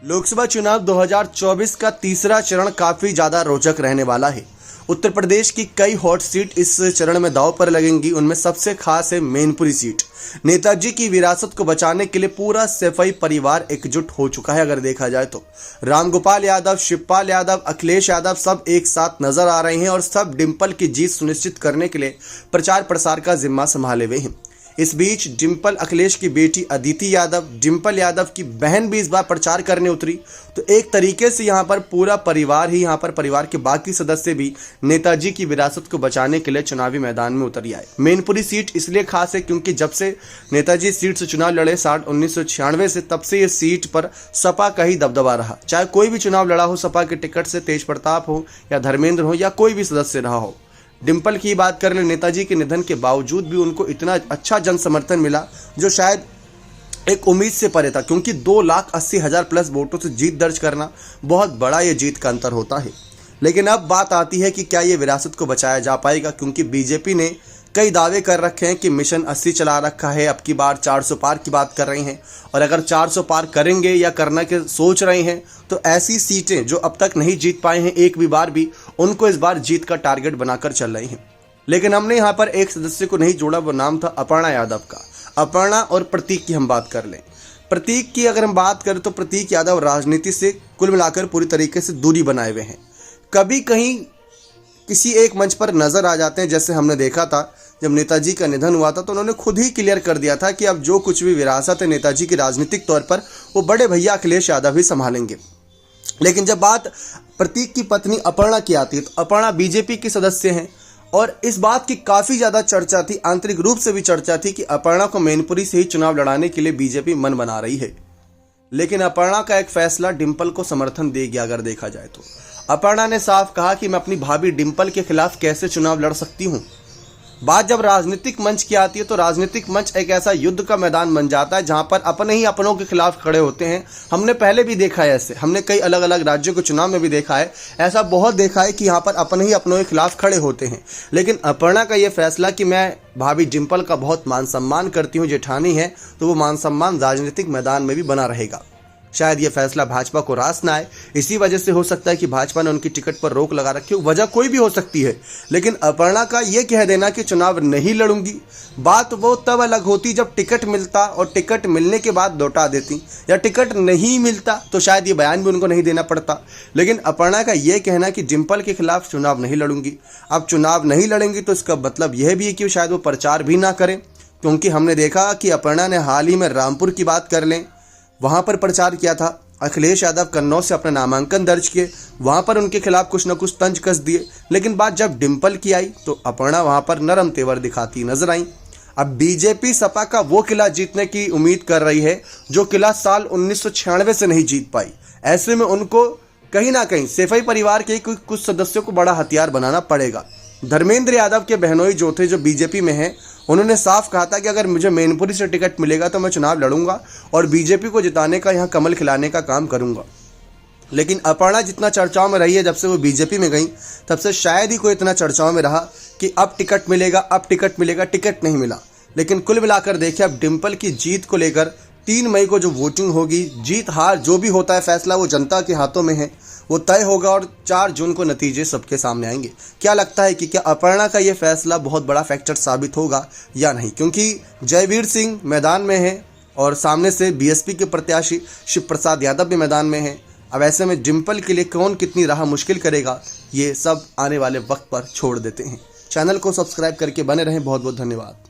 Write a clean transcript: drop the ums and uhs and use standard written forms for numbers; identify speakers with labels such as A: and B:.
A: लोकसभा चुनाव 2024 का तीसरा चरण काफी ज्यादा रोचक रहने वाला है। उत्तर प्रदेश की कई हॉट सीट इस चरण में दांव पर लगेंगी। उनमें सबसे खास है मैनपुरी सीट। नेताजी की विरासत को बचाने के लिए पूरा सैफई परिवार एकजुट हो चुका है। अगर देखा जाए तो रामगोपाल यादव, शिवपाल यादव, अखिलेश यादव सब एक साथ नजर आ रहे हैं और सब डिंपल की जीत सुनिश्चित करने के लिए प्रचार प्रसार का जिम्मा संभाले हुए हैं। इस बीच डिंपल अखिलेश की बेटी अदिति यादव, डिंपल यादव की बहन भी इस बार प्रचार करने उतरी। तो एक तरीके से यहाँ पर पूरा परिवार ही परिवार के बाकी सदस्य भी नेताजी की विरासत को बचाने के लिए चुनावी मैदान में उतर आए। मैनपुरी सीट इसलिए खास है क्योंकि जब से नेताजी सीट से चुनाव लड़े 1996 से, तब से ये सीट पर सपा का ही दबदबा रहा। चाहे कोई भी चुनाव लड़ा हो सपा के टिकट से, तेज प्रताप हो या धर्मेंद्र हो या कोई भी सदस्य रहा हो। डिंपल की बात कर ले, नेताजी के निधन के बावजूद भी उनको इतना अच्छा जन समर्थन मिला जो शायद एक उम्मीद से परे था, क्योंकि 2,80,000 प्लस वोटों से जीत दर्ज करना बहुत बड़ा ये जीत का अंतर होता है। लेकिन अब बात आती है कि क्या ये विरासत को बचाया जा पाएगा, क्योंकि बीजेपी ने कई दावे कर रखे हैं कि मिशन 80 चला रखा है। अब की बार 400 पार की बात कर रहे हैं और अगर 400 पार करेंगे या करने के सोच रहे हैं तो ऐसी सीटें जो अब तक नहीं जीत पाए हैं एक भी बार भी, उनको इस बार जीत का टारगेट बनाकर चल रहे हैं। लेकिन हमने यहाँ पर एक सदस्य को नहीं जोड़ा, वो नाम था अपर्णा यादव का। अपर्णा और प्रतीक की हम बात कर लें। प्रतीक की अगर हम बात करें तो प्रतीक यादव राजनीति से कुल मिलाकर पूरी तरीके से दूरी बनाए हुए हैं। कभी कहीं किसी एक मंच पर नजर आ जाते हैं, जैसे हमने देखा था जब नेताजी का निधन हुआ था तो उन्होंने खुद ही क्लियर कर दिया था कि अब जो कुछ भी विरासत है नेताजी की राजनीतिक तौर पर वो बड़े भैया अखिलेश यादव ही संभालेंगे। लेकिन जब बात प्रतीक की पत्नी अपर्णा की आती है तो अपर्णा बीजेपी की सदस्य हैं और इस बात की काफ़ी ज़्यादा चर्चा थी, आंतरिक रूप से भी चर्चा थी कि अपर्णा को मैनपुरी से ही चुनाव लड़ाने के लिए बीजेपी मन बना रही है। लेकिन अपर्णा का एक फैसला डिंपल को समर्थन दे गया। अगर देखा जाए तो अपर्णा ने साफ कहा कि मैं अपनी भाभी डिंपल के खिलाफ कैसे चुनाव लड़ सकती हूँ। बात जब राजनीतिक मंच की आती है तो राजनीतिक मंच एक ऐसा युद्ध का मैदान बन जाता है जहां पर अपने ही अपनों के खिलाफ खड़े होते हैं। हमने पहले भी देखा है ऐसे, हमने कई अलग अलग राज्यों के चुनाव में भी देखा है, ऐसा बहुत देखा है कि यहाँ पर अपने ही अपनों के खिलाफ खड़े होते हैं। लेकिन अपर्णा का ये फैसला कि मैं भाभी डिंपल का बहुत मान सम्मान करती हूँ, जेठानी है, तो वो मान सम्मान राजनीतिक मैदान में भी बना रहेगा। शायद ये फैसला भाजपा को रास ना आए, इसी वजह से हो सकता है कि भाजपा ने उनकी टिकट पर रोक लगा रखी हो। वजह कोई भी हो सकती है, लेकिन अपर्णा का ये कह देना कि चुनाव नहीं लड़ूंगी, बात वो तब अलग होती जब टिकट मिलता और टिकट मिलने के बाद लौटा देती, या टिकट नहीं मिलता तो शायद ये बयान भी उनको नहीं देना पड़ता। लेकिन अपर्णा का ये कहना कि डिंपल के खिलाफ चुनाव नहीं लड़ूंगी, अब चुनाव नहीं लड़ेंगी तो इसका मतलब यह भी है कि शायद वो प्रचार भी ना करें, क्योंकि हमने देखा कि अपर्णा ने हाल ही में रामपुर की बात कर लें, वहां पर प्रचार किया था। अखिलेश यादव कन्नौज से अपना नामांकन दर्ज किए, वहां पर उनके खिलाफ कुछ न कुछ तंज कस दिए। लेकिन बात जब डिंपल की आई तो अपर्णा वहां पर नरम तेवर दिखाती नजर आई। अब बीजेपी सपा का वो किला जीतने की उम्मीद कर रही है जो किला साल 1996 से नहीं जीत पाई। ऐसे में उनको कहीं ना कहीं सैफई परिवार के कुछ सदस्यों को बड़ा हथियार बनाना पड़ेगा। धर्मेंद्र यादव के बहनोई जो थे, जो बीजेपी में हैं, उन्होंने साफ कहा था कि अगर मुझे मैनपुरी से टिकट मिलेगा तो मैं चुनाव लड़ूंगा और बीजेपी को जिताने का, यहाँ कमल खिलाने का काम करूंगा। लेकिन अपर्णा जितना चर्चाओं में रही है जब से वो बीजेपी में गई, तब से शायद ही कोई इतना चर्चाओं में रहा कि अब टिकट मिलेगा, अब टिकट मिलेगा। टिकट नहीं मिला। लेकिन कुल मिलाकर देखिए, अब डिंपल की जीत को लेकर 3 मई को जो वोटिंग होगी, जीत हार जो भी होता है फैसला वो जनता के हाथों में है, वो तय होगा और 4 जून को नतीजे सबके सामने आएंगे। क्या लगता है कि क्या अपर्णा का ये फैसला बहुत बड़ा फैक्टर साबित होगा या नहीं, क्योंकि जयवीर सिंह मैदान में है और सामने से बीएसपी के प्रत्याशी शिव प्रसाद यादव भी मैदान में है। अब ऐसे में डिंपल के लिए कौन कितनी राह मुश्किल करेगा, ये सब आने वाले वक्त पर छोड़ देते हैं। चैनल को सब्सक्राइब करके बने रहें। बहुत बहुत धन्यवाद।